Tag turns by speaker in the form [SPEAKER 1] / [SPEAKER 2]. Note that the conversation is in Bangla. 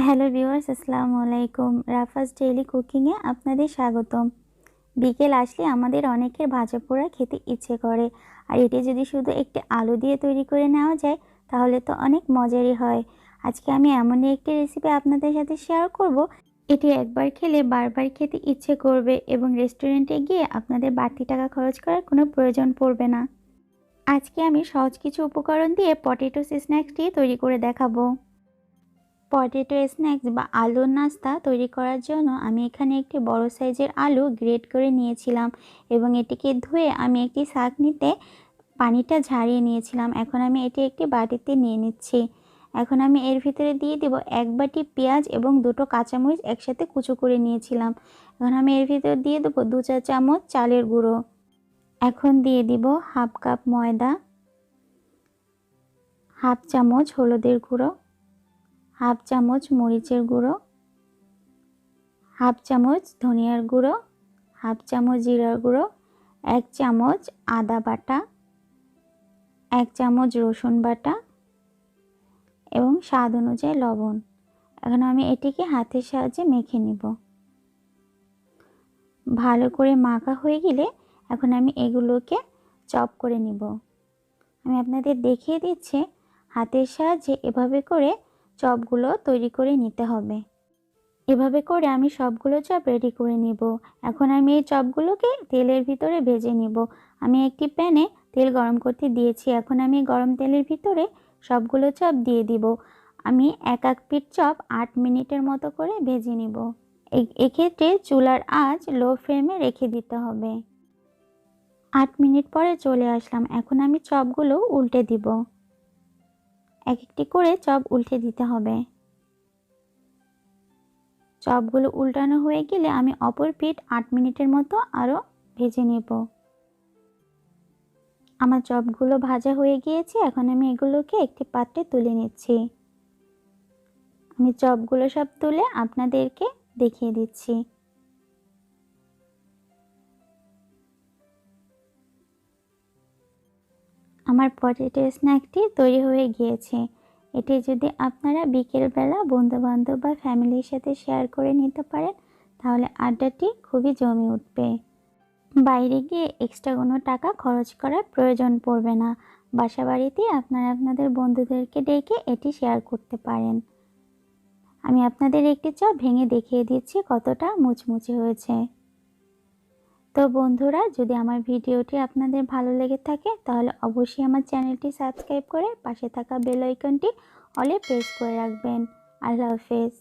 [SPEAKER 1] হ্যালো ভিউয়ার্স, আসসালামু আলাইকুম। রাফাস ডেইলি কুকিংয়ে আপনাদের স্বাগতম। বিকেল আসলে আমাদের অনেকের ভাজা পোড়া খেতে ইচ্ছে করে, আর এটি যদি শুধু একটি আলু দিয়ে তৈরি করে নেওয়া যায় তাহলে তো অনেক মজারই হয়। আজকে আমি এমনই একটি রেসিপি আপনাদের সাথে শেয়ার করব, এটি একবার খেলে বারবার খেতে ইচ্ছে করবে এবং রেস্টুরেন্টে গিয়ে আপনাদের বাড়তি টাকা খরচ করার কোনো প্রয়োজন পড়বে না। আজকে আমি সহজ কিছু উপকরণ দিয়ে পটেটো স্ন্যাক্সটি তৈরি করে দেখাবো। পটেটো স্ন্যাক্স বা আলুর নাস্তা তৈরি করার জন্য আমি এখানে একটি বড় সাইজের আলু গ্রেট করে নিয়েছিলাম এবং এটিকে ধুয়ে আমি একটি ছাঁকনিতে পানিটা ঝারিয়ে নিয়েছিলাম। এখন আমি এটি একটি বাটিতে নিয়ে নিচ্ছি। এখন আমি এর ভিতরে দিয়ে দেব 1 বাটি পেঁয়াজ এবং 2টো কাঁচামরিচ একসাথে কুচো করে নিয়েছিলাম। এখন আমি এর ভিতরে দিয়ে দেবো 2 চা চামচ চালের গুঁড়ো। এখন দিয়ে দিব হাফ কাপ ময়দা, হাফ চামচ হলুদের গুঁড়ো, হাফ চামচ মরিচের গুঁড়ো, হাফ চামচ ধনিয়ার গুঁড়ো, হাফ চামচ জিরার গুঁড়ো, 1 চামচ আদা বাটা, 1 চামচ রসুন বাটা এবং স্বাদ অনুযায়ী লবণ। এখন আমি এটিকে হাতের সাহায্যে মেখে নিব। ভালো করে মাখা হয়ে গেলে এখন আমি এগুলোকে চপ করে নিব। আমি আপনাদের দেখিয়ে দিচ্ছি, হাতের সাহায্যে এভাবে করে চপগুলো তৈরি করে নিতে হবে। এভাবে করে আমি সবগুলো চপ রেডি করে নিব। এখন আমি এই চপগুলোকে তেলের ভিতরে ভেজে নিব। আমি একটি প্যানে তেল গরম করতে দিয়েছি। এখন আমি গরম তেলের ভিতরে সবগুলো চপ দিয়ে দিব। আমি এক পিঠ চপ 8 মিনিটের মতো করে ভেজে নিব। এক্ষেত্রে চুলার আঁচ লো ফ্লেমে রেখে দিতে হবে। 8 মিনিট পরে চলে আসলাম। এখন আমি চপগুলো উল্টে দিব। এক একটি করে চপ উল্টে দিতে হবে। চপগুলো উল্টানো হয়ে গেলে আমি অপর পিঠ 8 মিনিটের মতো আরও ভেজে নেব। আমার চপগুলো ভাজা হয়ে গিয়েছে। এখন আমি এগুলোকে একটি পাত্রে তুলে নিচ্ছি। আমি চপগুলো সব তুলে আপনাদেরকে দেখিয়ে দিচ্ছি। আমার পটেটো স্ন্যাকটি তৈরি হয়ে গিয়েছে। এটি যদি আপনারা বিকেলবেলা বন্ধুবান্ধব বা ফ্যামিলির সাথে শেয়ার করে নিতে পারেন তাহলে আড্ডাটি খুবই জমে উঠবে। বাইরে গিয়ে এক্সট্রা কোনো টাকা খরচ করার প্রয়োজন পড়বে না। বাসা বাড়িতেই আপনারা আপনাদের বন্ধুদেরকে ডেকে এটি শেয়ার করতে পারেন। আমি আপনাদের একটি চপ ভেঙে দেখিয়ে দিচ্ছি কতটা মুচমুচে হয়েছে। তো বন্ধুরা, যদি আমার ভিডিওটি আপনাদের ভালো লেগে থাকে তাহলে অবশ্যই আমার চ্যানেলটি সাবস্ক্রাইব করে পাশে থাকা বেল আইকনটি অলে প্রেস করে রাখবেন। আল্লাহ হাফেজ।